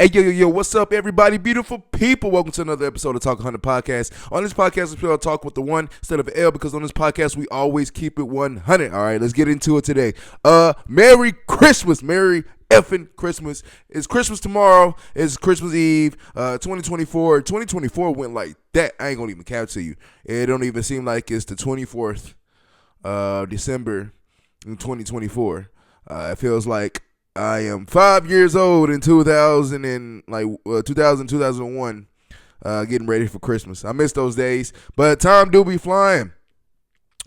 Hey, yo, what's up, everybody? Beautiful people. Welcome to another episode of Ta1k Podcast. On this podcast, we talk with the one instead of the L because on this podcast, we always keep it 100. All right, let's get into it today. Merry Christmas. Merry effing Christmas. It's Christmas tomorrow. It's Christmas Eve, 2024. 2024 went like that. I ain't going to even count to you. It don't even seem like it's the 24th of December in 2024. It feels like I am 5 years old in 2001, getting ready for Christmas. I miss those days, but time do be flying.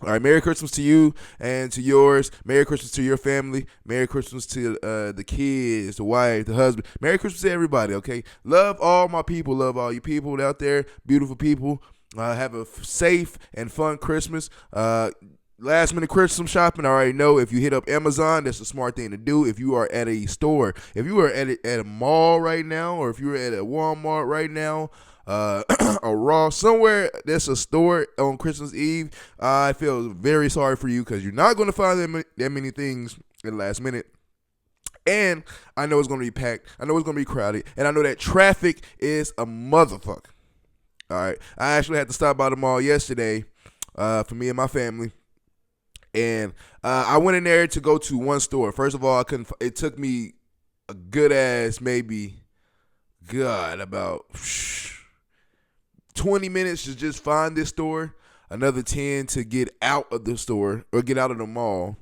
All right, Merry Christmas to you and to yours. Merry Christmas to your family. Merry Christmas to the kids, the wife, the husband. Merry Christmas to everybody, okay? Love all my people. Love all you people out there, beautiful people. Have a safe and fun Christmas. Last minute Christmas shopping, I already know if you hit up Amazon, that's a smart thing to do. If you are at a store, if you are at a mall right now, or if you're at a Walmart right now, a Ross, somewhere that's a store on Christmas Eve, I feel very sorry for you because you're not going to find that many things in the last minute. And I know it's going to be packed. I know it's going to be crowded. And I know that traffic is a motherfucker. All right. I actually had to stop by the mall yesterday for me and my family. And I went in there to go to one store. First of all, I couldn't. It took me a good ass about 20 minutes to just find this store. Another 10 to get out of the store or get out of the mall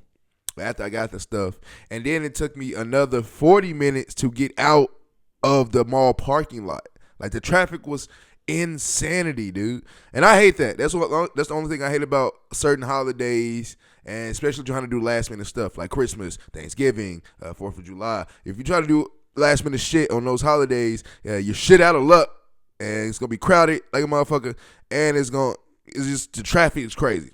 after I got the stuff. And then it took me another 40 minutes to get out of the mall parking lot. Like the traffic was insanity, dude. And I hate that. That's the only thing I hate about certain holidays, and especially trying to do last minute stuff like Christmas, Thanksgiving, 4th of July. If you try to do last minute shit on those holidays, you're shit out of luck, and it's gonna be crowded like a motherfucker, and it's just the traffic is crazy.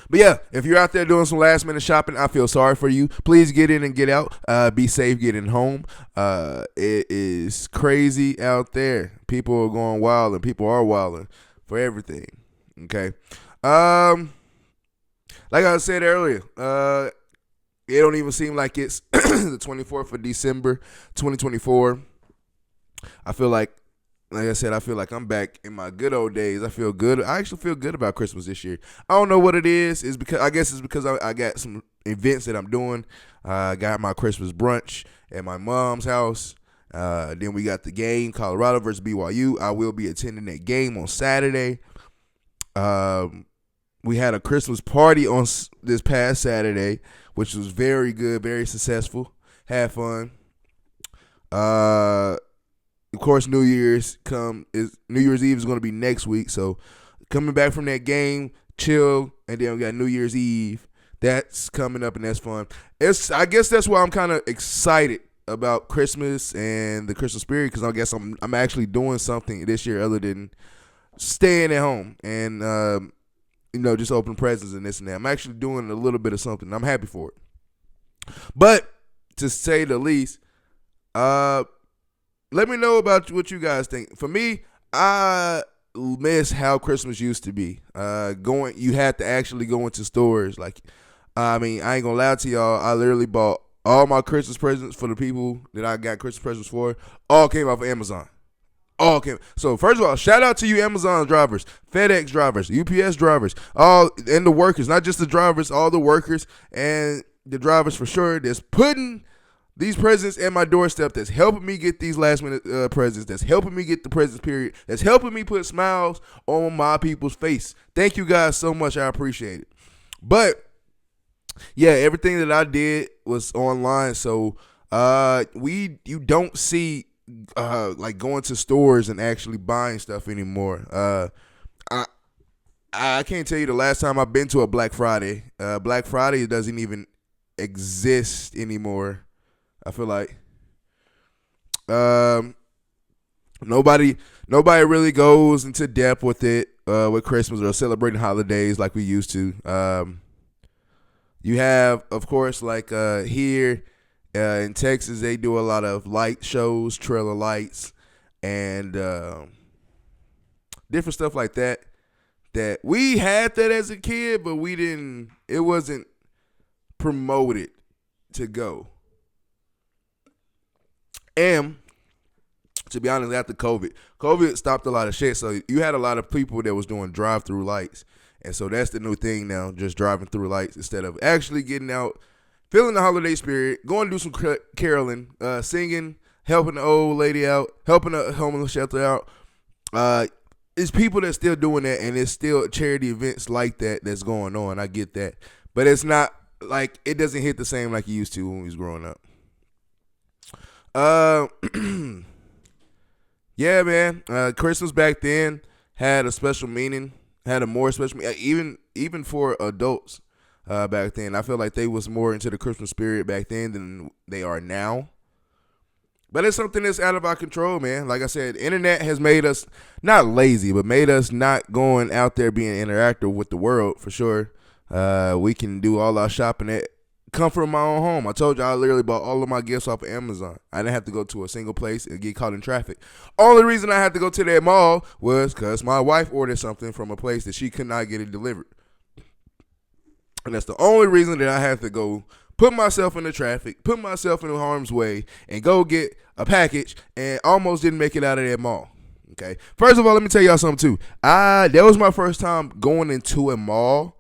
But yeah, if you're out there doing some last minute shopping, I feel sorry for you. Please get in and get out. Be safe getting home. It is crazy out there. People are going wild, and people are wilding for everything. Okay. Like I said earlier, it don't even seem like it's the 24th of December, 2024. I feel like I said, I feel like I'm back in my good old days. I feel good. I actually feel good about Christmas this year. I don't know what it is. It's because I got some events that I'm doing. I got my Christmas brunch at my mom's house. Then we got the game, Colorado versus BYU. I will be attending that game on Saturday. We had a Christmas party on this past Saturday, which was very good, very successful. Had fun. Of course, New Year's Eve is going to be next week. So coming back from that game, chill, and then we got New Year's Eve. That's coming up, and that's fun. I guess that's why I'm kind of excited about Christmas and the Christmas spirit, because I guess I'm actually doing something this year other than staying at home and just open presents and this and that. I'm actually doing a little bit of something. I'm happy for it. But to say the least, let me know about what you guys think. For me, I miss how Christmas used to be. You had to actually go into stores. Like, I ain't gonna lie to y'all. I literally bought all my Christmas presents for the people that I got Christmas presents for. All came off of Amazon. All came. So first of all, shout out to you Amazon drivers, FedEx drivers, UPS drivers, and the workers. Not just the drivers, all the workers and the drivers for sure. That's putting these presents at my doorstep, that's helping me get these last minute presents, that's helping me get the presents period, that's helping me put smiles on my people's face. Thank you guys so much. I appreciate it. But yeah, everything that I did was online. So you don't see like going to stores and actually buying stuff anymore. I can't tell you the last time I've been to a Black Friday. Black Friday doesn't even exist anymore. I feel like nobody really goes into depth with it with Christmas or celebrating holidays like we used to. You have, of course, like here in Texas, they do a lot of light shows, trailer lights, and different stuff like that. That we had that as a kid, but we didn't. It wasn't promoted to go. And To be honest, after COVID stopped a lot of shit. So you had a lot of people that was doing drive-through lights. And so that's the new thing now, just driving through lights instead of actually getting out, feeling the holiday spirit, going to do some caroling, singing, helping the old lady out, helping the homeless shelter out. It's people that's still doing that, and it's still charity events like that that's going on. I get that. But it's not like, it doesn't hit the same like it used to when we was growing up. Yeah, man. Christmas back then had a special meaning, had a more special meaning, even for adults back then. I feel like they was more into the Christmas spirit back then than they are now. But it's something that's out of our control, man. Like I said, the internet has made us not lazy, but made us not going out there being interactive with the world, for sure. We can do all our shopping at comfort of my own home. I told you I literally bought all of my gifts off of Amazon. I didn't have to go to a single place and get caught in traffic. Only reason I had to go to that mall was because my wife ordered something from a place that she could not get it delivered. And that's the only reason that I had to go put myself in the traffic, put myself in harm's way, and go get a package, and almost didn't make it out of that mall. Okay. First of all, let me tell y'all something too. That was my first time going into a mall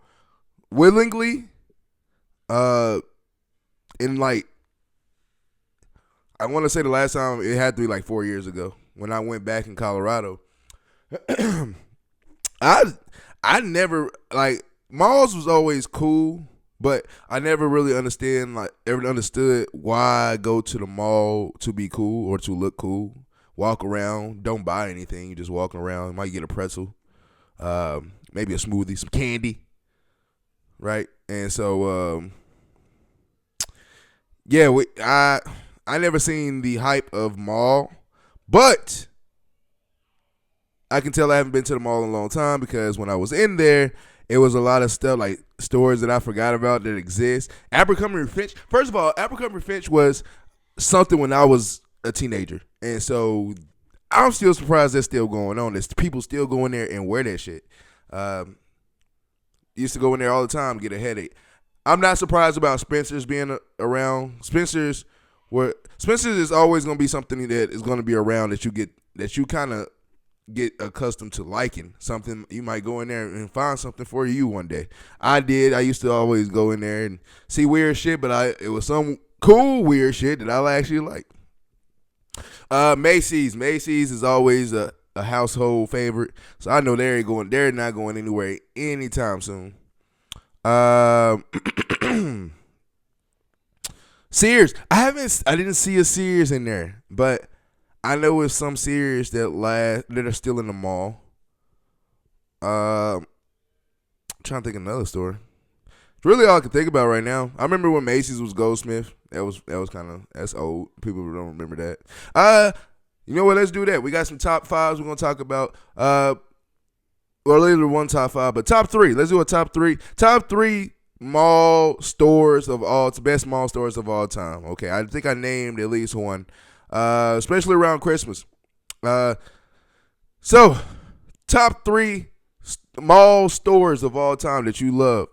willingly. In like, I want to say the last time, it had to be like 4 years ago when I went back in Colorado. I never, like, malls was always cool, but I never really ever understood why I go to the mall to be cool or to look cool. Walk around, don't buy anything. You just walking around. You might get a pretzel, maybe a smoothie, some candy, right? And so, yeah, I never seen the hype of mall, but I can tell I haven't been to the mall in a long time because when I was in there, it was a lot of stuff like stores that I forgot about that exist. Abercrombie & Fitch. First of all, Abercrombie & Fitch was something when I was a teenager, and so I'm still surprised that's still going on. There's people still go in there and wear that shit. Used to go in there all the time, get a headache. I'm not surprised about Spencer's being around. Spencer's is always going to be something that is going to be around that you kind of get accustomed to liking. Something you might go in there and find something for you one day. I did. I used to always go in there and see weird shit, but it was some cool weird shit that I actually like. Macy's is always a household favorite, so I know they're not going anywhere anytime soon. Sears. I didn't see a Sears in there, but I know it's some Sears that are still in the mall. I'm trying to think of another store. It's really all I can think about right now. I remember when Macy's was Goldsmith. That's old. People don't remember that. You know what? Let's do that. We got some top fives we're gonna talk about. Or later one top five, but top three. Let's do a top three. Top three mall stores best mall stores of all time. Okay, I think I named at least one, especially around Christmas. So top three mall stores of all time that you love.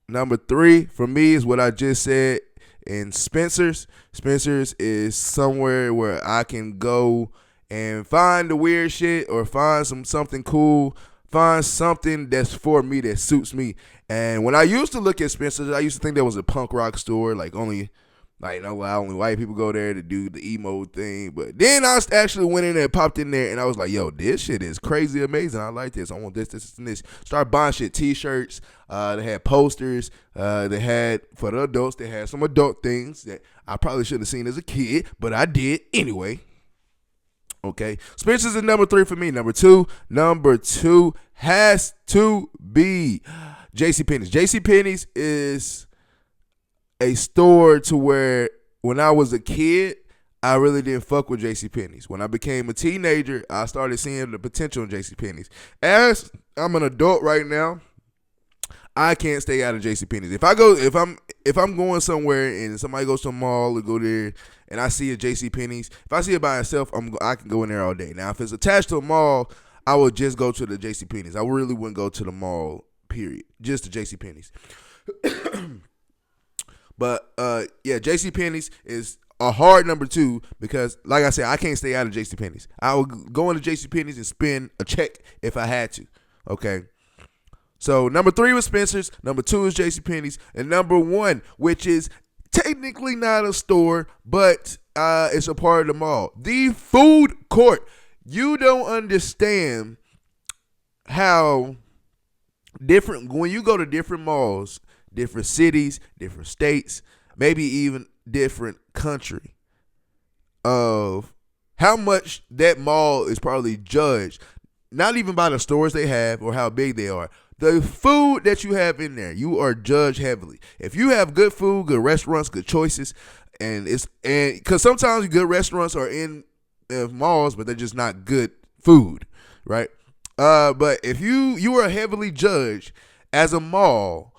Number three for me is what I just said in Spencer's. Spencer's is somewhere where I can go and find the weird shit or find something cool, find something that's for me, that suits me. And when I used to look at Spencer's, I used to think that was a punk rock store, only white people go there to do the emo thing. But then I actually went in there and popped in there, and I was like, yo, this shit is crazy amazing. I like this. I want this, and this. Start buying shit, t-shirts. They had posters. They had, for the adults, they had some adult things that I probably shouldn't have seen as a kid, but I did anyway. Okay, Spencer's is number three for me. Number two has to be JCPenney's. JCPenney's is a store to where when I was a kid, I really didn't fuck with JCPenney's. When I became a teenager, I started seeing the potential in JCPenney's. As I'm an adult right now, I can't stay out of JCPenney's. If I'm going somewhere and somebody goes to a mall or go there and I see a JCPenney's, if I see it by itself, I can go in there all day. Now, if it's attached to a mall, I would just go to the JCPenney's. I really wouldn't go to the mall, period. Just the JCPenney's. But yeah, JCPenney's is a hard number 2 because, like I said, I can't stay out of JCPenney's. I would go into JCPenney's and spend a check if I had to. Okay. So number 3 was Spencer's. Number 2 is JCPenney's. And number 1, which is technically not a store, but it's a part of the mall, the food court. You don't understand how different, when you go to different malls, different cities, different states, maybe even different country, of how much that mall is probably judged, not even by the stores they have or how big they are. The food that you have in there, you are judged heavily. If you have good food, good restaurants, good choices, and because sometimes good restaurants are in malls, but they're just not good food, right? But if you are heavily judged as a mall,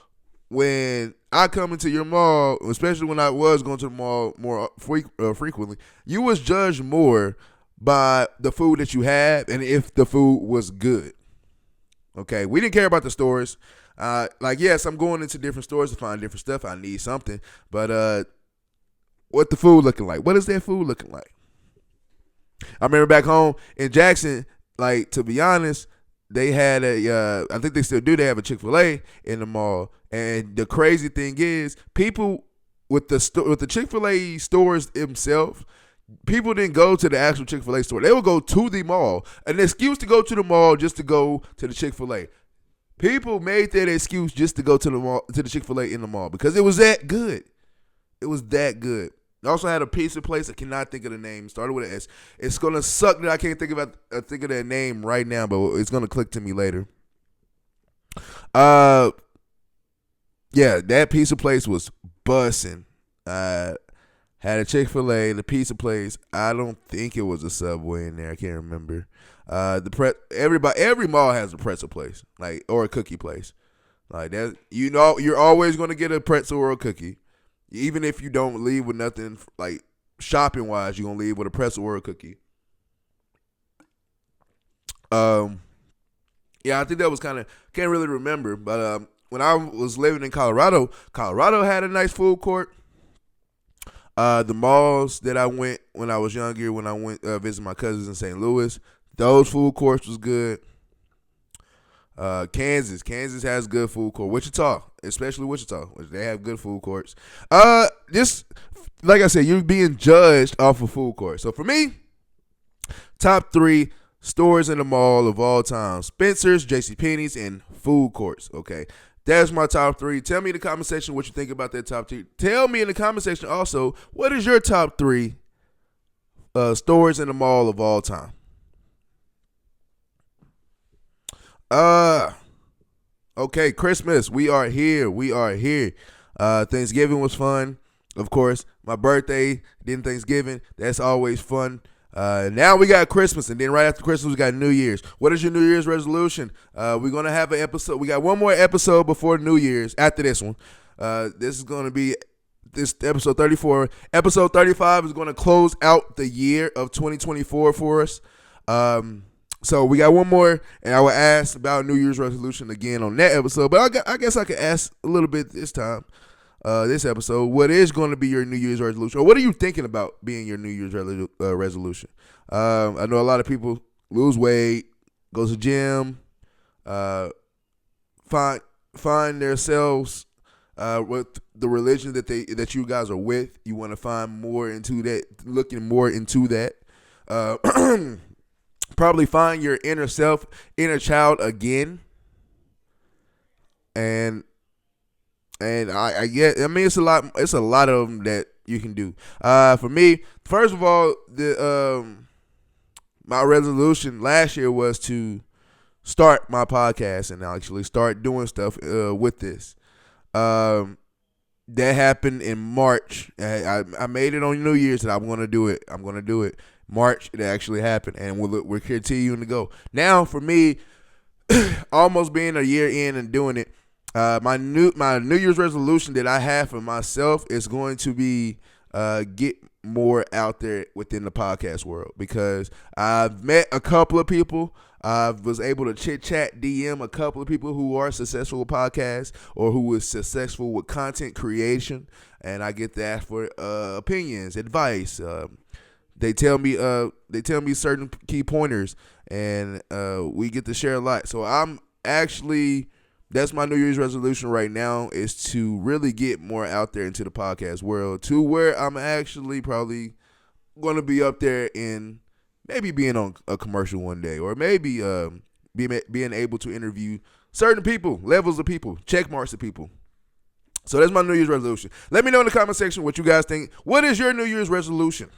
when I come into your mall, especially when I was going to the mall more frequently, you was judged more by the food that you have and if the food was good. Okay, we didn't care about the stores. Yes, I'm going into different stores to find different stuff. I need something, but what the food looking like? What is that food looking like? I remember back home in Jackson, like, to be honest, they had I think they still do. They have a Chick-fil-A in the mall, and the crazy thing is, people with the Chick-fil-A stores themselves, people didn't go to the actual Chick-fil-A store. They would go to the mall. An excuse to go to the mall just to go to the Chick-fil-A. People made that excuse just to go to the mall, to the Chick-fil-A in the mall, because it was that good. It was that good. They also had a pizza place. I cannot think of the name. It started with an S. It's gonna suck that I can't think of that name right now, but it's gonna click to me later. Yeah, that pizza place was bussing. Had a Chick-fil-A, the pizza place. I don't think it was a Subway in there. I can't remember. Every mall has a pretzel place, like, or a cookie place, like that. You know, you're always gonna get a pretzel or a cookie, even if you don't leave with nothing. Like, shopping wise, you're gonna leave with a pretzel or a cookie. Yeah, I think that was kind of, can't really remember, but when I was living in Colorado had a nice food court. The malls that I went when I was younger, when I went visit my cousins in St. Louis, those food courts was good. Kansas has good food court. Wichita, especially Wichita, they have good food courts. Just like I said, you're being judged off of food court. So for me, top 3 stores in the mall of all time: Spencer's, JCPenney's, and food courts. Okay. That's my top 3. Tell me in the comment section what you think about that top 3. Tell me in the comment section also, what is your top 3 stores in the mall of all time? Okay, Christmas. We are here. Thanksgiving was fun. Of course, my birthday, then Thanksgiving. That's always fun. Now we got Christmas, and then right after Christmas we got New Year's. What is your New Year's resolution? We're gonna have an episode. We got one more episode before New Year's. After this one, this is gonna be this episode 34. Episode 35 is gonna close out the year of 2024 for us. So we got one more, and I will ask about New Year's resolution again on that episode. But I guess I could ask a little bit this time. This episode, what is going to be your New Year's resolution, or what are you thinking about being your New Year's resolution? I know a lot of people lose weight, go to the gym, find themselves with the religion that you guys are with. You want to find more into that, looking more into that. Probably find your inner self, inner child again, and I get. I mean, it's a lot. It's a lot of them that you can do. For me, first of all, my resolution last year was to start my podcast and actually start doing stuff with this. That happened in March. I made it on New Year's that I'm going to do it. March, it actually happened, and we're continuing to go. Now, for me, almost being a year in and doing it. My New Year's resolution that I have for myself is going to be get more out there within the podcast world, because I've met a couple of people. I was able to chit chat, DM a couple of people who are successful with podcasts or who is successful with content creation, and I get to ask for opinions, advice. They tell me certain key pointers, and we get to share a lot. So that's my New Year's resolution right now, is to really get more out there into the podcast world, to where I'm actually probably going to be up there in maybe being on a commercial one day, or maybe being able to interview certain people, levels of people, check marks of people. So that's my New Year's resolution. Let me know in the comment section what you guys think. What is your New Year's resolution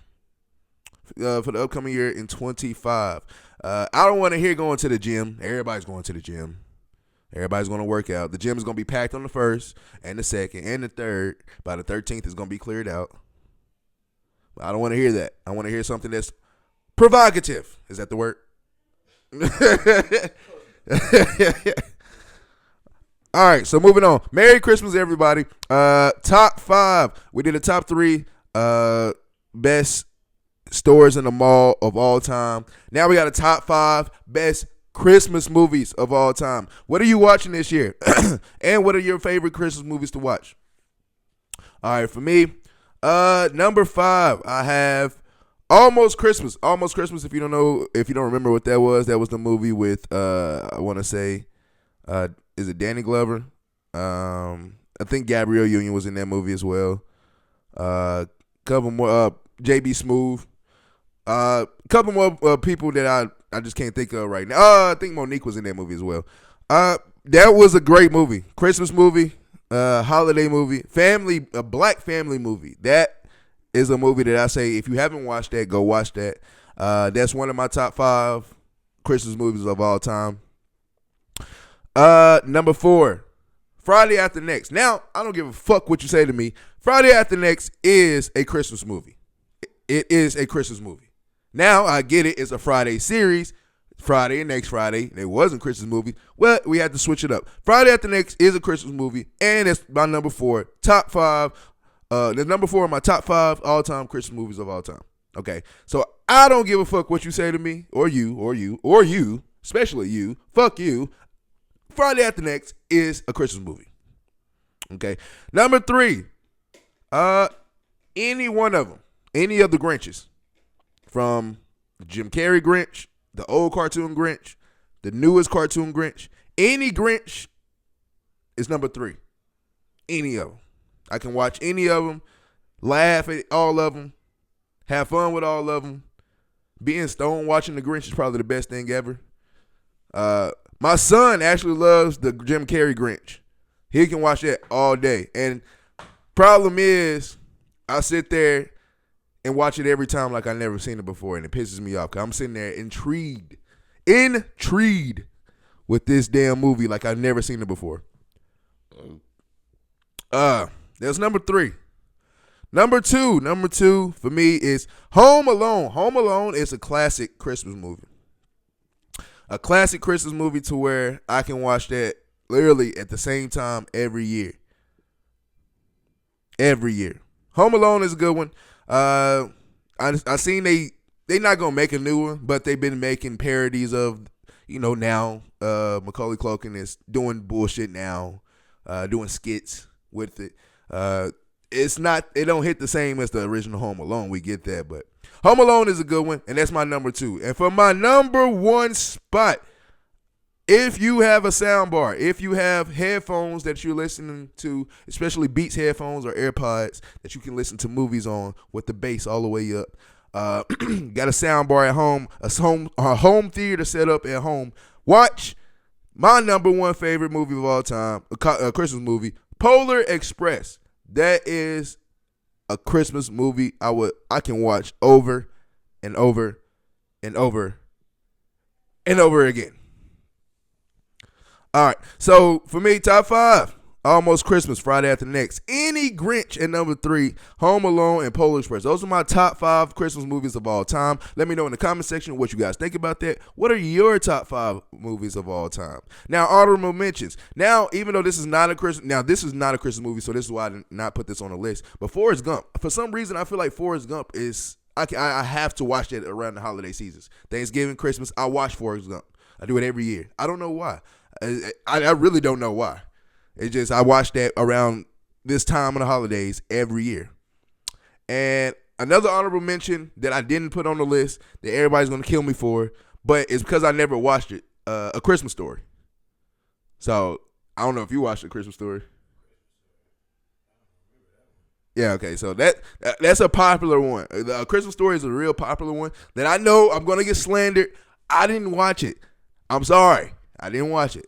for the upcoming year in 25? I don't want to hear going to the gym. Everybody's going to the gym. Everybody's going to work out. The gym is going to be packed on the 1st and the 2nd and the 3rd. By the 13th, it's going to be cleared out. I don't want to hear that. I want to hear something that's provocative. Is that the word? All right, so moving on. Merry Christmas, everybody. Top 5. We did a top 3 best stores in the mall of all time. Now we got a top 5 best Christmas movies of all time. What are you watching this year? And what are your favorite Christmas movies to watch? All right, for me, number 5, I have Almost Christmas. Almost Christmas. If you don't remember what that was the movie with I want to say, is it Danny Glover? I think Gabrielle Union was in that movie as well. Couple more, JB Smoove. Couple more people that I just can't think of right now. I think Monique was in that movie as well. That was a great movie. Christmas movie, holiday movie, a black family movie. That is a movie that I say, if you haven't watched that, go watch that. That's one of my top 5 Christmas movies of all time. Number 4, Friday After Next. Now, I don't give a fuck what you say to me. Friday After Next is a Christmas movie. It is a Christmas movie. Now, I get it. It's a Friday series. Friday and next Friday. It wasn't a Christmas movie. Well, we had to switch it up. Friday After Next is a Christmas movie, and it's my number 4. Top 5. The number 4 of my top 5 all-time Christmas movies of all time. Okay, so I don't give a fuck what you say to me, or you, especially you. Fuck you. Friday After Next is a Christmas movie. Okay, number 3. Any one of them, any of the Grinches, from Jim Carrey Grinch, the old cartoon Grinch, the newest cartoon Grinch, any Grinch is number 3. Any of them. I can watch any of them, laugh at all of them, have fun with all of them. Being stoned watching the Grinch is probably the best thing ever. My son actually loves the Jim Carrey Grinch. He can watch that all day. And problem is, I sit there and watch it every time like I've never seen it before, and it pisses me off because I'm sitting there intrigued with this damn movie like I've never seen it before. That's number 3. Number two for me is Home Alone. Home Alone is a classic Christmas movie. A classic Christmas movie to where I can watch that literally at the same time every year. Every year. Home Alone is a good one. I seen they not gonna make a new one, but they've been making parodies of, now Macaulay Culkin is doing bullshit now, doing skits with it. It don't hit the same as the original Home Alone. We get that, but Home Alone is a good one, and that's my number 2. And for my number 1 spot, if you have a soundbar, if you have headphones that you're listening to, especially Beats headphones or AirPods that you can listen to movies on with the bass all the way up, got a soundbar at home, a home theater set up at home, watch my number 1 favorite movie of all time, a Christmas movie, Polar Express. That is a Christmas movie I can watch over and over and over and over again. All right, so for me, top 5. Almost Christmas, Friday After Next. Any Grinch at number 3, Home Alone, and Polar Express. Those are my top 5 Christmas movies of all time. Let me know in the comment section what you guys think about that. What are your top 5 movies of all time? Now, honorable mentions. Now, even though this is not a Christmas movie, so this is why I did not put this on the list. But Forrest Gump. For some reason, I feel like Forrest Gump is, I have to watch that around the holiday seasons. Thanksgiving, Christmas, I watch Forrest Gump. I do it every year. I don't know why. I really don't know why. It's just I watch that around this time of the holidays every year. And another honorable mention that I didn't put on the list that everybody's going to kill me for, but it's because I never watched it, A Christmas Story. So I don't know if you watched A Christmas Story. Yeah, okay. So that's a popular one. A Christmas Story is a real popular one that I know I'm going to get slandered. I didn't watch it. I'm sorry. I didn't watch it.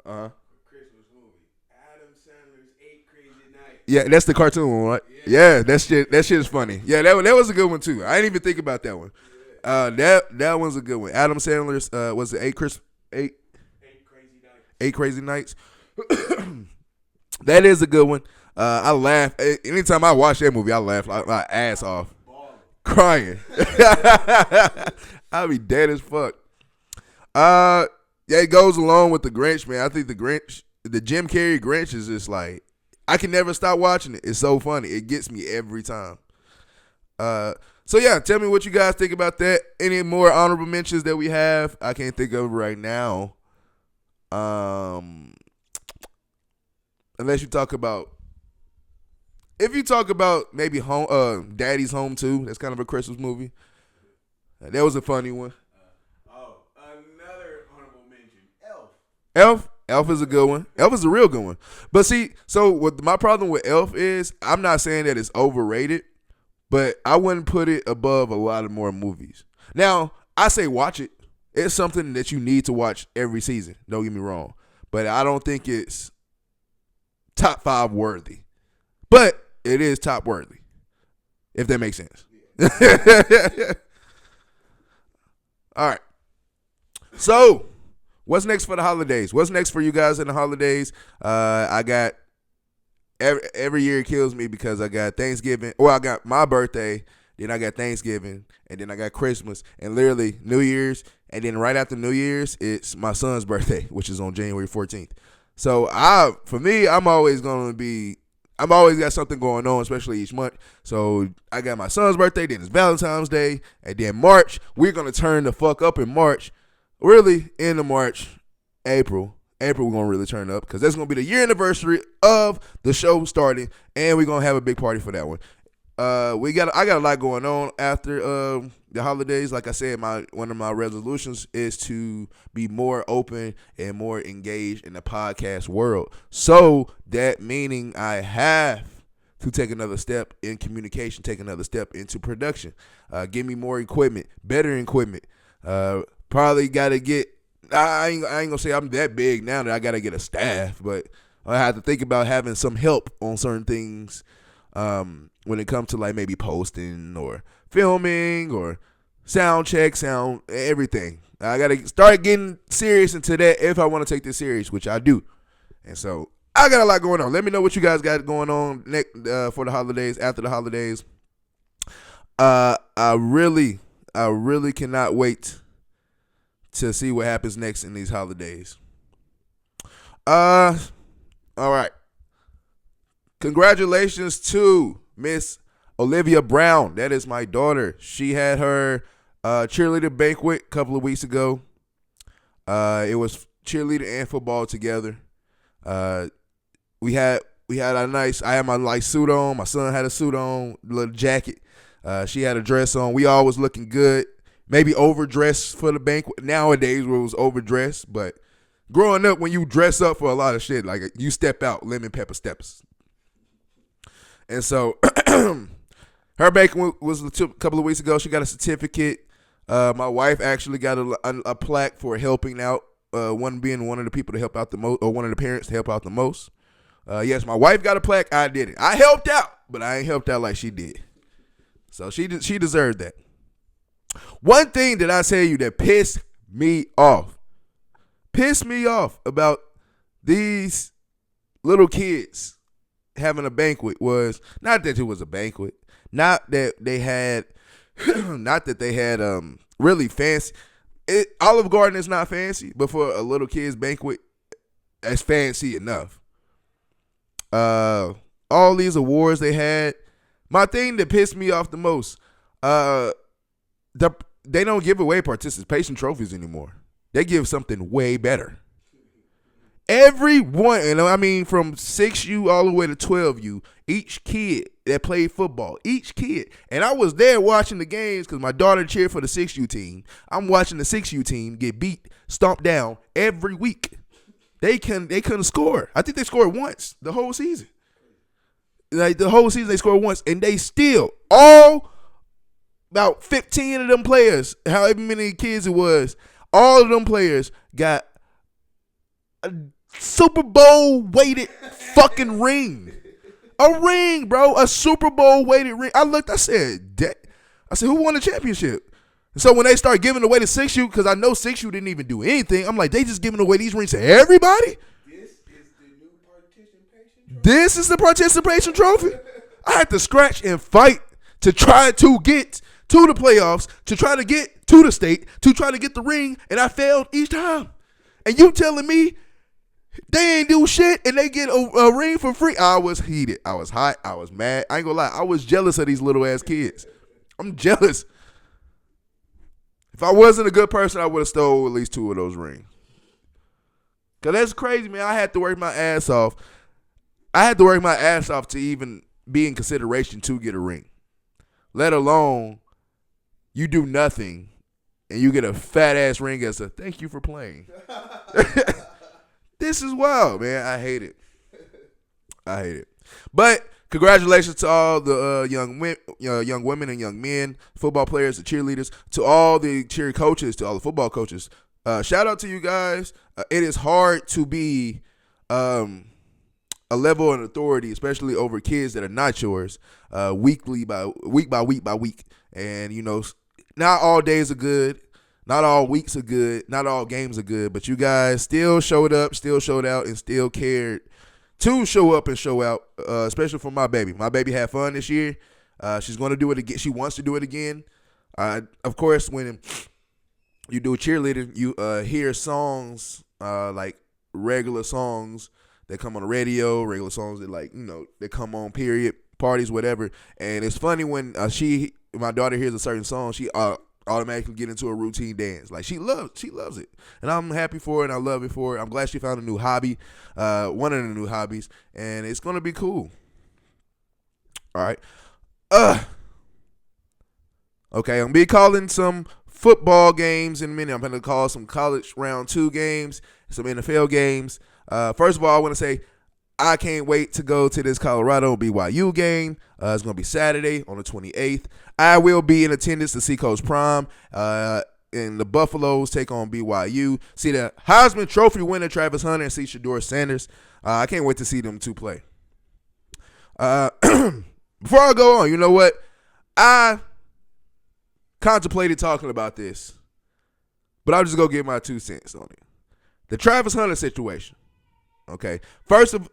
Uh-huh. Christmas movie. Adam Sandler's 8 Crazy Nights. Yeah, that's the cartoon one, right? Yeah, that shit is funny. Yeah, that was a good one too. I didn't even think about that one. That one's a good one. Adam Sandler's was it 8 Crazy Nights. 8 Crazy Nights. That is a good one. I laugh anytime I watch that movie. I laugh my ass off, crying. I'll be dead as fuck. Yeah, it goes along with the Grinch, man. I think the Jim Carrey Grinch is just like, I can never stop watching it. It's so funny. It gets me every time. So yeah, tell me what you guys think about that. Any more honorable mentions that we have? I can't think of right now. Unless you talk about, if you talk about maybe Daddy's Home 2, that's kind of a Christmas movie. That was a funny one. Elf is a good one. Elf is a real good one. But see, so what my problem with Elf is, I'm not saying that it's overrated, but I wouldn't put it above a lot of more movies. Now, I say watch it. It's something that you need to watch every season. Don't get me wrong. But I don't think it's top 5 worthy. But it is top worthy, if that makes sense. Yeah. All right. So, what's next for the holidays? What's next for you guys in the holidays? I got every year it kills me because I got Thanksgiving. Well, I got my birthday, then I got Thanksgiving, and then I got Christmas, and literally New Year's, and then right after New Year's, it's my son's birthday, which is on January 14th. So for me, I'm always got something going on, especially each month. So I got my son's birthday, then it's Valentine's Day, and then March. We're gonna turn the fuck up in March. Really, end of March, April, we're going to really turn up because that's going to be the year anniversary of the show starting, and we're going to have a big party for that one. I got a lot going on after the holidays. Like I said, one of my resolutions is to be more open and more engaged in the podcast world. So that meaning I have to take another step in communication, take another step into production, give me more equipment, better equipment. Probably got to get, I ain't going to say I'm that big now that I got to get a staff, but I have to think about having some help on certain things when it comes to like maybe posting or filming or sound check, everything. I got to start getting serious into that if I want to take this serious, which I do. And so I got a lot going on. Let me know what you guys got going on for the holidays, after the holidays. I really cannot wait to see what happens next in these holidays. All right. Congratulations to Miss Olivia Brown. That is my daughter. She had her cheerleader banquet a couple of weeks ago. It was cheerleader and football together. We had a nice, I had my nice suit on. My son had a suit on, little jacket. She had a dress on. We all was looking good. Maybe overdressed for the banquet. Nowadays, where it was overdressed, but growing up, when you dress up for a lot of shit, like you step out, lemon pepper steps. And so, her banquet was a couple of weeks ago. She got a certificate. My wife actually got a plaque for helping out. Being one of the people to help out the most, or one of the parents to help out the most. Yes, my wife got a plaque. I didn't. I helped out, but I ain't helped out like she did. So she deserved that. One thing that I tell you that pissed me off pissed me off about these little kids having a banquet was not that it was a banquet, not that they had, not that they had really fancy. Olive Garden is not fancy, but for a little kid's banquet, that's fancy enough. All these awards they had. My thing that pissed me off the most, they don't give away participation trophies anymore. They give something way better. Everyone, and I mean from 6U all the way to 12U, each kid that played football, each kid, and I was there watching the games because my daughter cheered for the 6U team. I'm watching the 6U team get beat, stomped down every week. They couldn't score. I think they scored once the whole season. Like the whole season they scored once, and they still about 15 of them players, however many kids it was, all of them players got a Super Bowl weighted fucking ring. A ring, bro. A Super Bowl weighted ring. I looked, I said, who won the championship? And so when they start giving away the 6U, because I know 6U didn't even do anything, I'm like, they just giving away these rings to everybody? This is the participation trophy? I had to scratch and fight to try to get to the playoffs, to try to get to the state, to try to get the ring, and I failed each time. And you telling me they ain't do shit and they get a ring for free? I was heated. I was hot. I was mad. I ain't gonna lie. I was jealous of these little ass kids. I'm jealous. If I wasn't a good person, I would have stole at least 2 of those rings. Because that's crazy, man. I had to work my ass off. I had to work my ass off to even be in consideration to get a ring. Let alone you do nothing and you get a fat ass ring as a thank you for playing. This is wild, man. I hate it. But congratulations to all the young women and young men, football players, the cheerleaders, to all the cheer coaches, to all the football coaches. Shout out to you guys. It is hard to be a level of authority, especially over kids that are not yours, week by week. And, not all days are good. Not all weeks are good. Not all games are good. But you guys still showed up, still showed out, and still cared to show up and show out, especially for my baby. My baby had fun this year. She's going to do it again. She wants to do it again. Of course, when you do cheerleading, you hear songs like regular songs that come on the radio, regular songs that that come on period, parties, whatever. And it's funny when my daughter hears a certain song, she automatically get into a routine dance. Like she loves it. And I'm happy for it and I love it for it. I'm glad she found a new hobby, one of the new hobbies, and it's gonna be cool. All right. Okay, I'm gonna be calling some football games in a minute. I'm gonna call some college round 2 games, some NFL games. First of all, I want to say I can't wait to go to this Colorado BYU game. It's going to be Saturday on the 28th. I will be in attendance to see Coach Prime and the Buffaloes take on BYU. See the Heisman Trophy winner Travis Hunter and see Shedeur Sanders. I can't wait to see them 2 play. Before I go on, you know what? I contemplated talking about this, but I'll just go get my 2 cents on it. The Travis Hunter situation. Okay. First of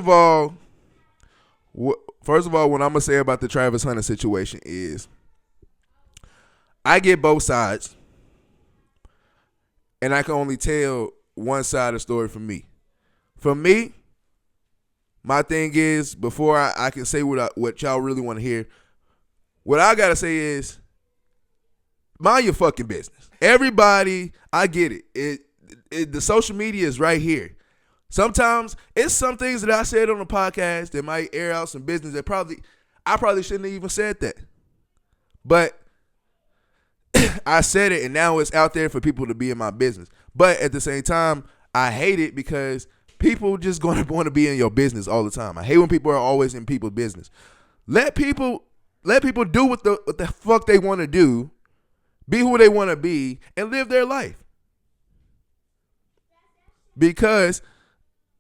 all, what I'm gonna say about the Travis Hunter situation is, I get both sides, and I can only tell one side of the story for me. For me, my thing is, before I can say what y'all really want to hear, what I gotta say is, mind your fucking business. Everybody, I get it. The social media is right here. Sometimes it's some things that I said on the podcast that might air out some business that I probably shouldn't have even said that. But I said it and now it's out there for people to be in my business. But at the same time, I hate it because people just going to want to be in your business all the time. I hate when people are always in people's business. Let people do what the fuck they want to do, be who they want to be, and live their life. Because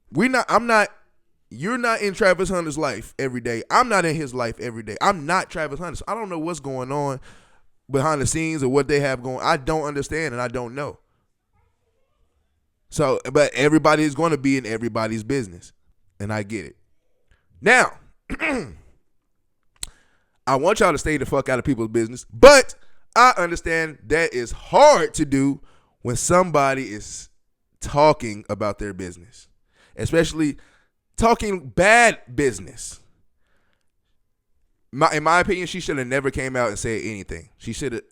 you're not in Travis Hunter's life every day. I'm not in his life every day. I'm not Travis Hunter. So I don't know what's going on behind the scenes or what they have going. I don't understand and I don't know. So, but everybody is going to be in everybody's business, and I get it. Now, I want y'all to stay the fuck out of people's business, but I understand that is hard to do when somebody is talking about their business, especially talking bad business. In my opinion, she should have never came out and said anything. She should have.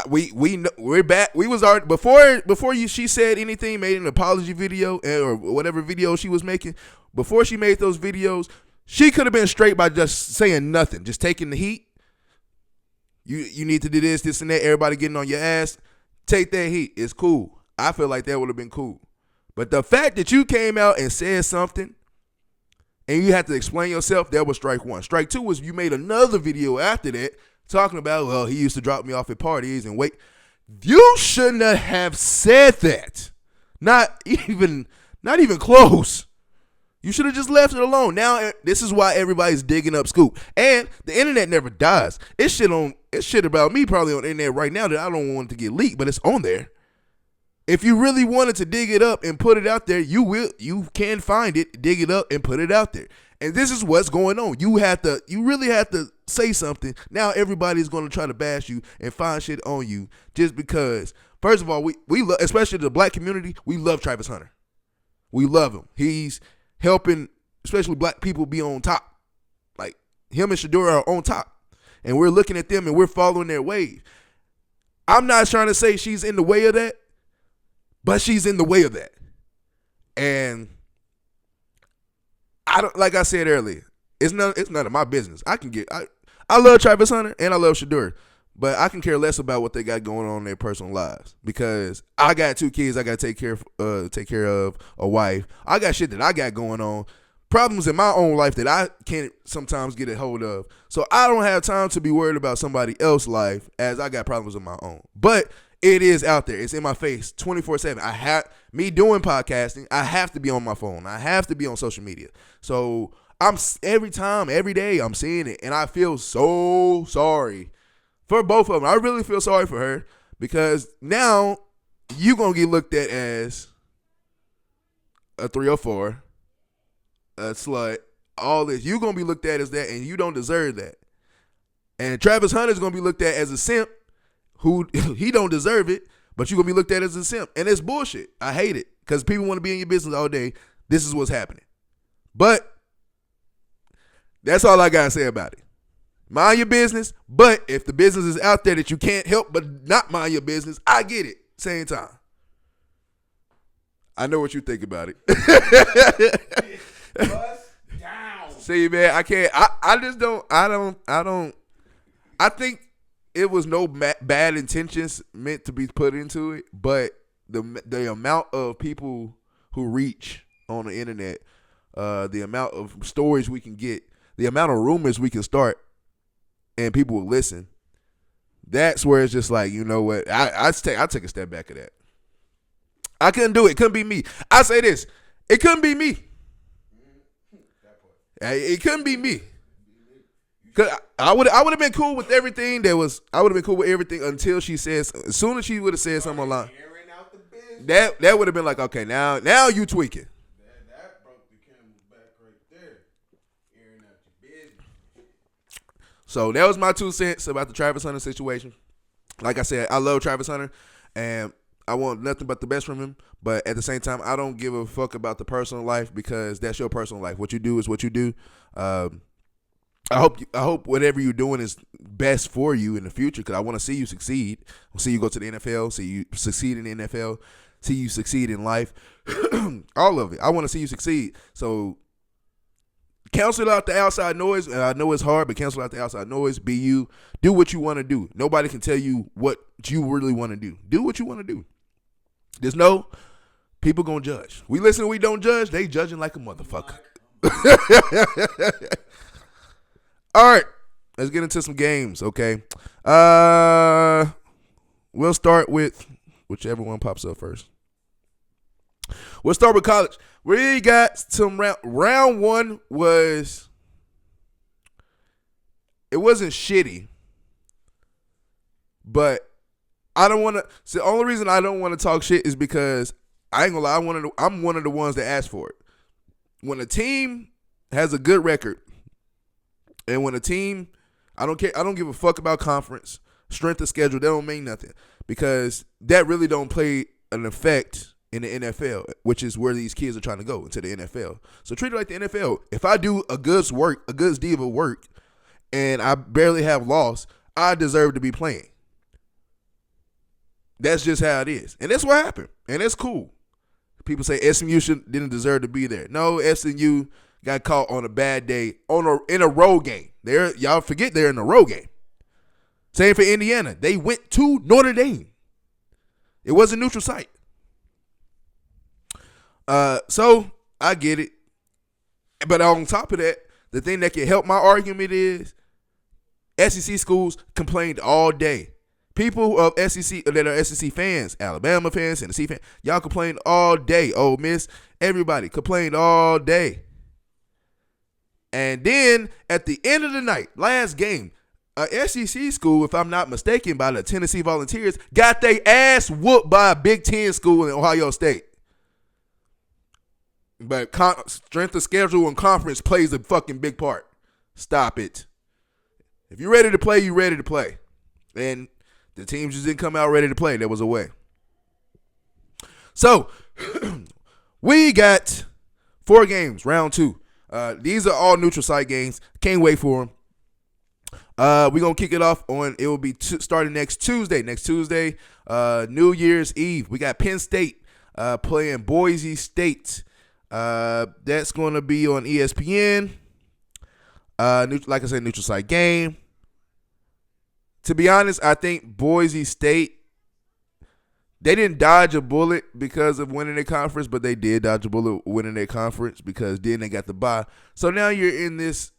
We're back. We was already before she said anything, made an apology video or whatever video she was making. Before she made those videos, she could have been straight by just saying nothing, just taking the heat. You need to do this, and that. Everybody getting on your ass. Take that heat. It's cool. I feel like that would have been cool. But the fact that you came out and said something, and you had to explain yourself, that was strike one. Strike two was you made another video after that talking about, well, he used to drop me off at parties and wait. You shouldn't have said that. Not even close. You should have just left it alone. Now, this is why everybody's digging up Scoop. And the internet never dies. It's shit about me probably on the internet right now that I don't want it to get leaked, but it's on there. If you really wanted to dig it up and put it out there, you can find it, dig it up and put it out there. And this is what's going on. You really have to say something. Now everybody's going to try to bash you and find shit on you just because. First of all, we love, especially the black community, we love Travis Hunter. We love him. He's helping especially black people be on top. Like him and Shadura are on top. And we're looking at them and we're following their wave. I'm not trying to say she's in the way of that, but she's in the way of that. And like I said earlier, it's none of my business. I love Travis Hunter and I love Shadura, but I can care less about what they got going on in their personal lives because I got 2 kids I got to take care of, a wife. I got shit that I got going on, problems in my own life that I can't sometimes get a hold of. So I don't have time to be worried about somebody else's life as I got problems of my own. But it is out there. It's in my face 24/7. Me doing podcasting, I have to be on my phone. I have to be on social media. So every day I'm seeing it, and I feel so sorry for both of them. I really feel sorry for her because now you're going to get looked at as a 304, a slut, all this. You're going to be looked at as that, and you don't deserve that. And Travis Hunter's going to be looked at as a simp who he don't deserve it, but you're going to be looked at as a simp. And it's bullshit. I hate it because people want to be in your business all day. This is what's happening. But that's all I got to say about it. Mind your business, but if the business is out there that you can't help but not mind your business, I get it. Same time. I know what you think about it. Bust down. See, man, I can't. I just don't. I think it was no bad intentions meant to be put into it, but the amount of people who reach on the internet, the amount of stories we can get, the amount of rumors we can start, and people will listen. That's where it's just like, you know what? I take a step back of that. I couldn't do it. It couldn't be me. I say this. It couldn't be me. It couldn't be me. Cause I would have been cool with everything I would have been cool with everything until she says. As soon as she would have said something online, that would have been like, okay, now you tweaking. That broke the camel's back right there. Airing out your business. So that was my 2 cents about the Travis Hunter situation. Like I said, I love Travis Hunter, and I want nothing but the best from him. But at the same time, I don't give a fuck about the personal life because that's your personal life. What you do is what you do. I hope whatever you're doing is best for you in the future because I want to see you succeed. I want to see you go to the NFL, see you succeed in the NFL, see you succeed in life. All of it. I want to see you succeed. So cancel out the outside noise. And I know it's hard, but cancel out the outside noise. Be you. Do what you want to do. Nobody can tell you what you really want to do. Do what you want to do. There's no people gonna judge. We listen, we don't judge. They judging like a motherfucker. All right, let's get into some games, okay? We'll start with whichever one pops up first. We'll start with college. We got some round one was, it wasn't shitty, but I don't want to. So the only reason I don't want to talk shit is because I ain't gonna lie, I'm one of the ones that asked for it. When a team has a good record, and when a team, I don't care, I don't give a fuck about conference, strength of schedule, that don't mean nothing. Because that really don't play an effect in the NFL, which is where these kids are trying to go, into the NFL. So treat it like the NFL. If I do a good deal of work, and I barely have loss, I deserve to be playing. That's just how it is. And that's what happened. And it's cool. People say SMU didn't deserve to be there. No, SMU got caught on a bad day in a road game. Y'all forget they're in a road game. Same for Indiana. They went to Notre Dame. It was a neutral site. So I get it. But on top of that, the thing that can help my argument is SEC schools complained all day. People of SEC that are SEC fans, Alabama fans, Tennessee fans, y'all complained all day. Ole Miss, everybody complained all day. And then at the end of the night, last game, a SEC school, if I'm not mistaken, by the Tennessee Volunteers, got their ass whooped by a Big Ten school in Ohio State. But strength of schedule and conference plays a fucking big part. Stop it. If you're ready to play, you're ready to play. And the teams just didn't come out ready to play. There was a way. So, we got 4 games, round 2. These are all neutral site games. Can't wait for them. We're going to kick it off it will be starting next Tuesday. New Year's Eve. We got Penn State playing Boise State. That's going to be on ESPN. Like I said, neutral site game. To be honest, I think Boise State, they didn't dodge a bullet because of winning their conference, but they did dodge a bullet winning their conference because then they got the bye. So now you're in this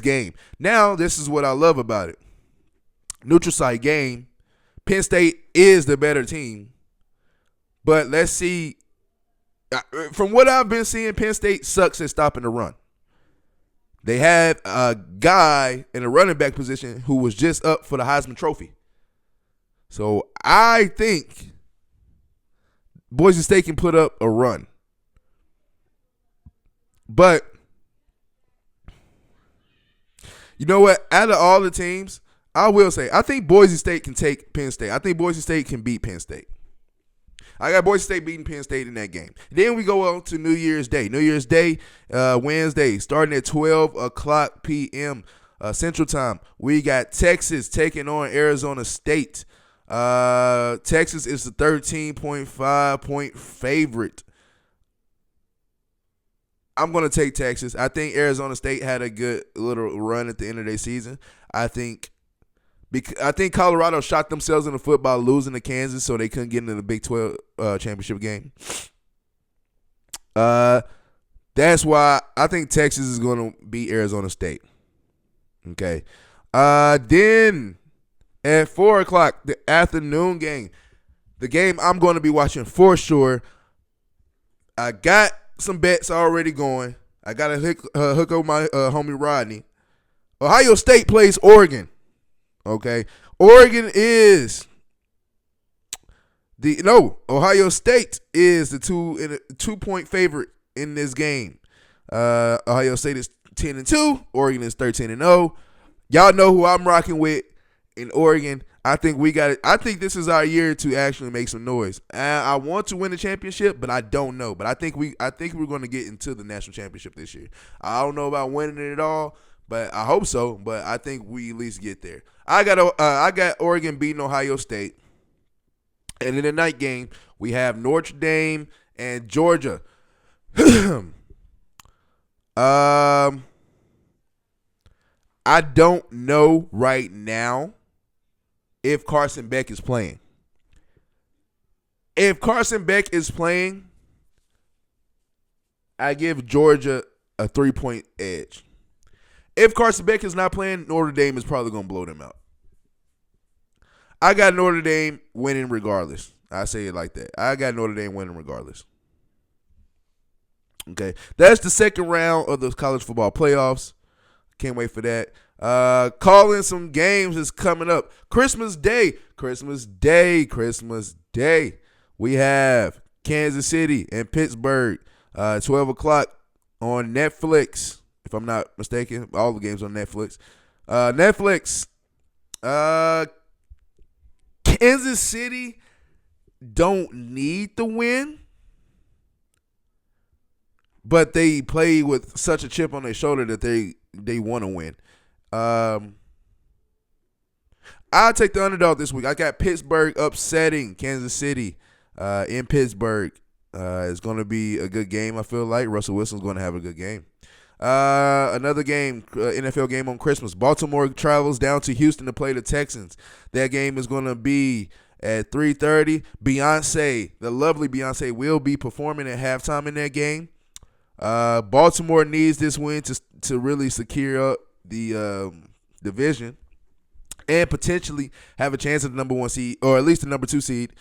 game. Now, this is what I love about it. Neutral site game. Penn State is the better team. But let's see. From what I've been seeing, Penn State sucks at stopping the run. They have a guy in a running back position who was just up for the Heisman Trophy. So I think Boise State can put up a run. But you know what? Out of all the teams, I will say, I think Boise State can take Penn State. I think Boise State can beat Penn State. I got Boise State beating Penn State in that game. Then we go on to New Year's Day. New Year's Day, Wednesday, starting at 12 o'clock p.m. Central Time. We got Texas taking on Arizona State. Texas is the 13.5-point favorite. I'm going to take Texas. I think Arizona State had a good little run at the end of their season. I think Colorado shot themselves in the foot by losing to Kansas, so they couldn't get into the Big 12 championship game. That's why I think Texas is going to beat Arizona State. Okay. Then at 4 o'clock, the afternoon game, the game I'm going to be watching for sure. I got some bets already going. I got to hook up my homie Rodney. Ohio State plays Oregon. Okay, Ohio State is the 2-point favorite in this game. Ohio State is 10-2. Oregon is 13-0. Y'all know who I'm rocking with in Oregon. I think this is our year to actually make some noise. I want to win the championship, but I don't know. But I think we're going to get into the national championship this year. I don't know about winning it at all, but I hope so. But I think we at least get there. I got Oregon beating Ohio State. And in the night game, we have Notre Dame and Georgia. I don't know right now if Carson Beck is playing. If Carson Beck is playing, I give Georgia a 3-point edge. If Carson Beck is not playing, Notre Dame is probably going to blow them out. I got Notre Dame winning regardless. I say it like that. I got Notre Dame winning regardless. Okay. That's the second round of the college football playoffs. Can't wait for that. Calling some games is coming up. Christmas Day. We have Kansas City and Pittsburgh, 12 o'clock on Netflix, if I'm not mistaken. All the games on Netflix. Netflix, Kansas City don't need the win, but they play with such a chip on their shoulder that they want to win. I'll take the underdog this week. I got Pittsburgh upsetting Kansas City in Pittsburgh. It's going to be a good game, I feel like. Russell Wilson's going to have a good game. Another game, NFL game on Christmas. Baltimore travels down to Houston to play the Texans. That game is going to be at 3:30. Beyonce, the lovely Beyonce, will be performing at halftime in that game. Baltimore needs this win to really secure up the division and potentially have a chance at the number 1 seed, or at least the number 2 seed.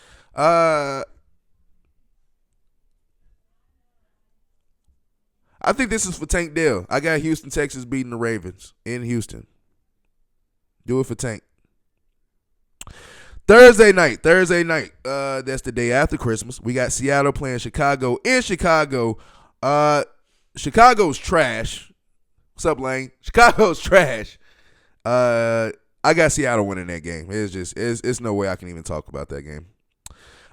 I think this is for Tank Dell. I got Houston, Texas beating the Ravens in Houston. Do it for Tank. Thursday night. That's the day after Christmas. We got Seattle playing Chicago in Chicago. Chicago's trash. What's up, Lane? Chicago's trash. I got Seattle winning that game. It's no way I can even talk about that game.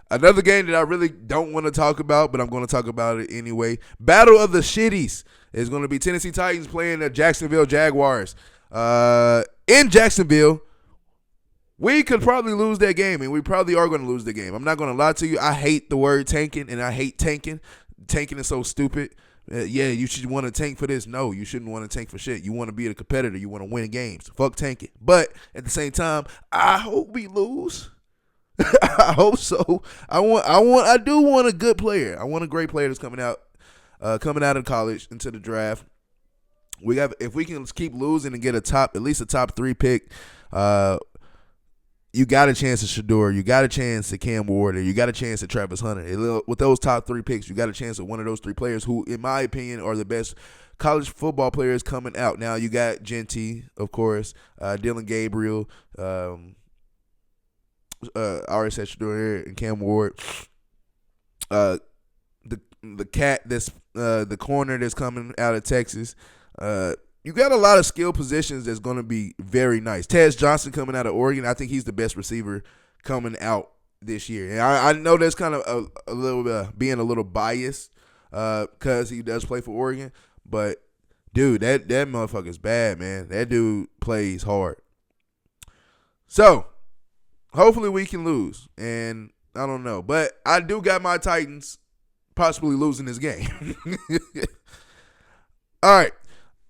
Another game that I really don't want to talk about, but I'm going to talk about it anyway. Battle of the Shitties is going to be Tennessee Titans playing the Jacksonville Jaguars. In Jacksonville, we could probably lose that game, and we probably are going to lose the game. I'm not going to lie to you. I hate the word tanking, and I hate tanking. Tanking is so stupid. Yeah, you should want to tank for this. No, you shouldn't want to tank for shit. You want to be a competitor. You want to win games. Fuck tanking. But at the same time, I hope we lose. I hope so. I do want a good player. I want a great player that's coming out of college into the draft. If we can keep losing and get at least a top 3 pick, you got a chance at Shador. You got a chance at Cam Ward. Or you got a chance at Travis Hunter. With those top 3 picks, you got a chance at one of those 3 players who, in my opinion, are the best college football players coming out. Now you got Genty, of course, Dylan Gabriel, RSS Shador and Cam Ward. The cat that's the corner that's coming out of Texas. You got a lot of skill positions that's going to be very nice. Tez Johnson coming out of Oregon. I think he's the best receiver coming out this year. And I know that's kind of a little being a little biased because he does play for Oregon. But, dude, that motherfucker's bad, man. That dude plays hard. So, hopefully we can lose. And I don't know. But I do got my Titans possibly losing this game. All right.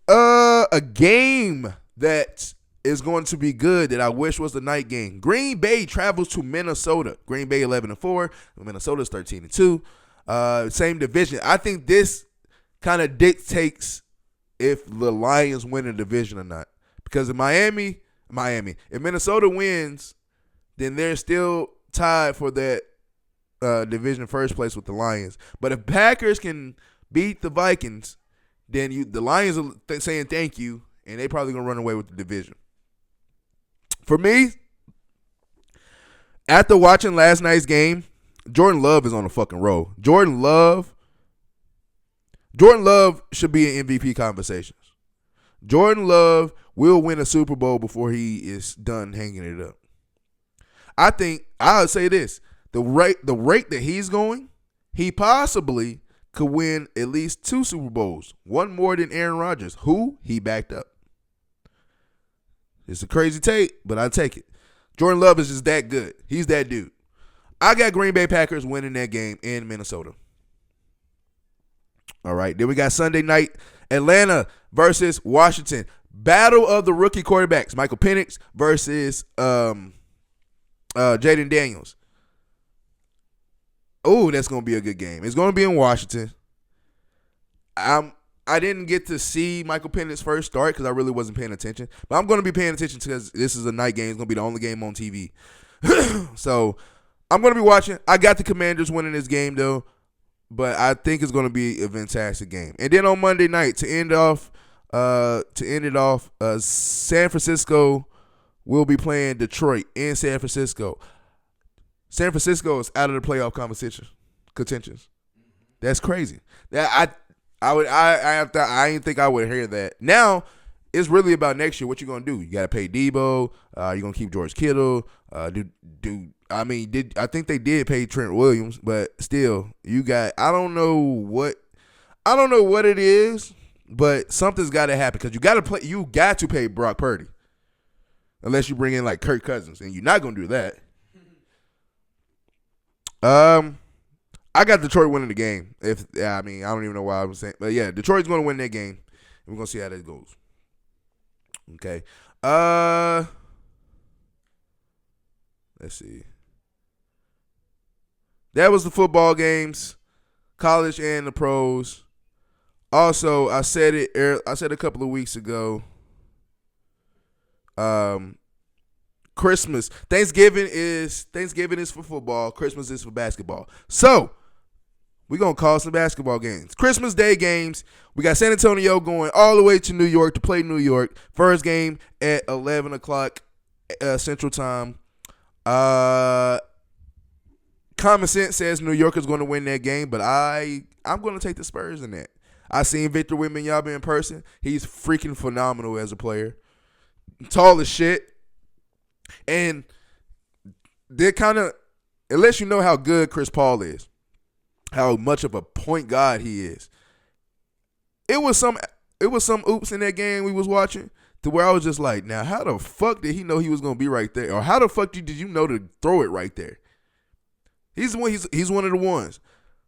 A game that is going to be good that I wish was the night game. Green Bay travels to Minnesota. Green Bay 11-4. Minnesota's 13-2. Same division. I think this kind of dictates if the Lions win the division or not. Because if if Minnesota wins, then they're still tied for that division first place with the Lions. But if Packers can beat the Vikings, then the Lions are saying thank you, and they probably going to run away with the division. For me, after watching last night's game, Jordan Love is on a fucking roll. Jordan Love should be in MVP conversations. Jordan Love will win a Super Bowl before he is done hanging it up. I think I'll say this: the rate that he's going, he possibly could win at least 2 Super Bowls, one more than Aaron Rodgers, who he backed up. It's a crazy take, but I take it. Jordan Love is just that good. He's that dude. I got Green Bay Packers winning that game in Minnesota. All right, then we got Sunday night, Atlanta versus Washington. Battle of the rookie quarterbacks, Michael Penix versus Jaden Daniels. Oh, that's going to be a good game. It's going to be in Washington. I didn't get to see Michael Penix first start because I really wasn't paying attention. But I'm going to be paying attention because this is a night game. It's going to be the only game on TV. So I'm going to be watching. I got the Commanders winning this game, though. But I think it's going to be a fantastic game. And then on Monday night, to end it off, San Francisco will be playing Detroit in San Francisco. San Francisco is out of the playoff contentions. That's crazy. I didn't think I would hear that. Now it's really about next year. What you gonna do? You gotta pay Debo. You gonna keep George Kittle? I think they did pay Trent Williams, but still, you got. I don't know what it is, but something's got to happen because you got to play. You got to pay Brock Purdy, unless you bring in like Kirk Cousins, and you're not gonna do that. I got Detroit winning the game. I don't even know why I was saying, but yeah, Detroit's gonna win that game, and we're gonna see how that goes. Okay. Let's see. That was the football games, college and the pros. Also, I said a couple of weeks ago. Christmas, Thanksgiving is for football. Christmas is for basketball. So we're gonna call some basketball games. Christmas Day games. We got San Antonio going all the way to New York to play New York. First game at 11 o'clock Central Time. Common sense says New York is going to win that game, but I'm going to take the Spurs in that. I seen Victor Wembanyama in person. He's freaking phenomenal as a player. Tall as shit. And they're kind of, unless you know how good Chris Paul is, how much of a point guard he is. It was some oops in that game we was watching to where I was just like, now how the fuck did he know he was going to be right there? Or how the fuck did you know to throw it right there? He's one of the ones.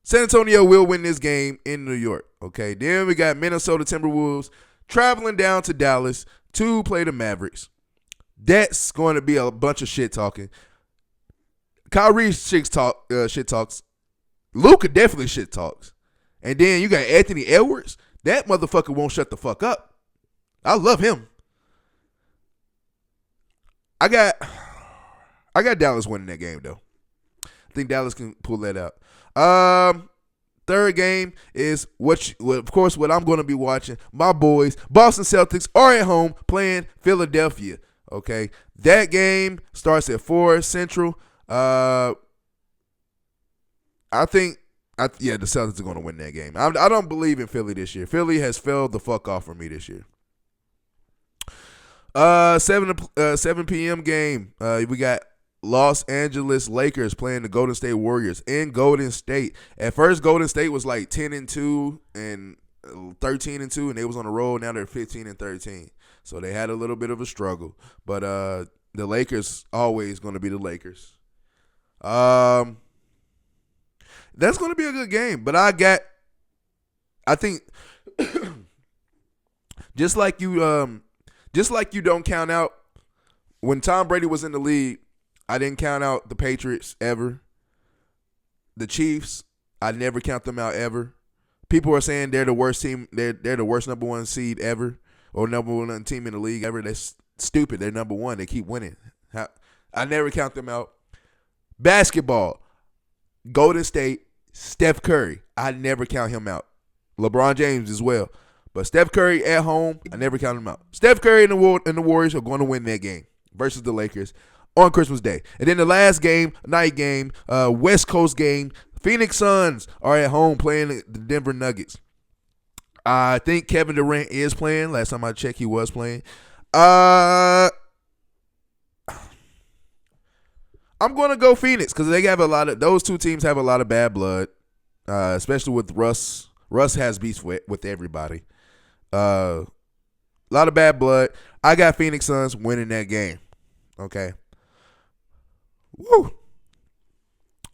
San Antonio will win this game in New York. Okay. Then we got Minnesota Timberwolves traveling down to Dallas to play the Mavericks. That's going to be a bunch of shit talking. Kyrie shit talks. Luka definitely shit talks. And then you got Anthony Edwards. That motherfucker won't shut the fuck up. I love him. I got Dallas winning that game though. I think Dallas can pull that out. Third game is what I'm going to be watching. My boys, Boston Celtics, are at home playing Philadelphia. Okay, that game starts at 4 Central. I think the Celtics are going to win that game. I don't believe in Philly this year. Philly has failed the fuck off for me this year. 7 p.m. game. We got Los Angeles Lakers playing the Golden State Warriors in Golden State. At first, Golden State was like 10-2 and 13-2, and they was on the road. Now they're 15-13. So they had a little bit of a struggle. But the Lakers always going to be the Lakers. That's going to be a good game. But I think just like you don't count out when Tom Brady was in the league, I didn't count out the Patriots ever. The Chiefs, I never count them out ever. People are saying they're the worst team. They're the worst number one seed ever, or number one team in the league ever. That's stupid. They're number one. They keep winning. I never count them out. Basketball, Golden State, Steph Curry. I never count him out. LeBron James as well. But Steph Curry at home, I never count him out. Steph Curry and the Warriors are going to win that game versus the Lakers on Christmas Day. And then the last game, night game, West Coast game, Phoenix Suns are at home playing the Denver Nuggets. I think Kevin Durant is playing. Last time I checked, he was playing. I'm going to go Phoenix because they have those two teams have a lot of bad blood, especially with Russ. Russ has beef with everybody. A lot of bad blood. I got Phoenix Suns winning that game. Okay. Woo.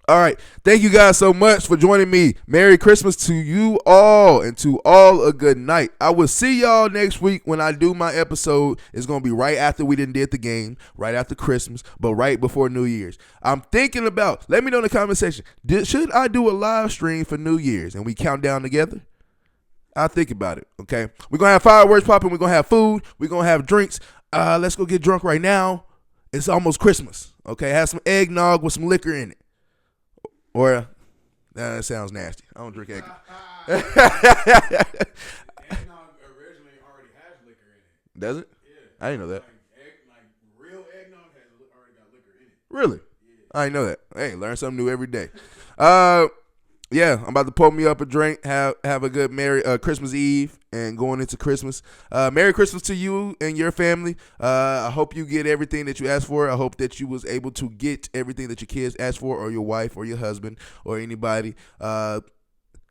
All right. Thank you guys so much for joining me. Merry Christmas to you all, and to all a good night. I will see y'all next week when I do my episode. It's going to be right after we did the game, right after Christmas, but right before New Year's. I'm thinking about, let me know in the comment section, should I do a live stream for New Year's and we count down together? I'll think about it, okay? We're going to have fireworks popping. We're going to have food. We're going to have drinks. Let's go get drunk right now. It's almost Christmas, okay? Have some eggnog with some liquor in it. Or, that sounds nasty. I don't drink egg. Eggnog originally already has liquor in it. Does it? Yeah. I didn't know that. Like real eggnog already got liquor in it. Really? Yeah. I didn't know that. Hey, learn something new every day. yeah, I'm about to pull me up a drink. Have a good Merry Christmas Eve and going into Christmas. Merry Christmas to you and your family. I hope you get everything that you asked for. I hope that you was able to get everything that your kids asked for, or your wife, or your husband, or anybody.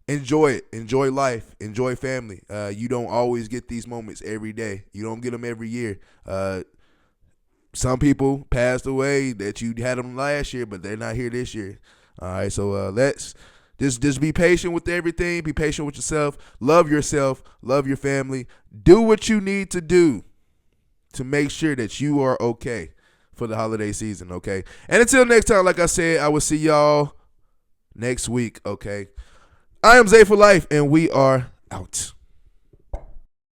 Enjoy it. Enjoy life. Enjoy family. You don't always get these moments every day. You don't get them every year. Some people passed away that you had them last year, but they're not here this year. All right, so let's just be patient with everything. Be patient with yourself. Love yourself. Love your family. Do what you need to do to make sure that you are okay for the holiday season, okay? And until next time, like I said, I will see y'all next week, okay? I am Zay for Life, and we are out.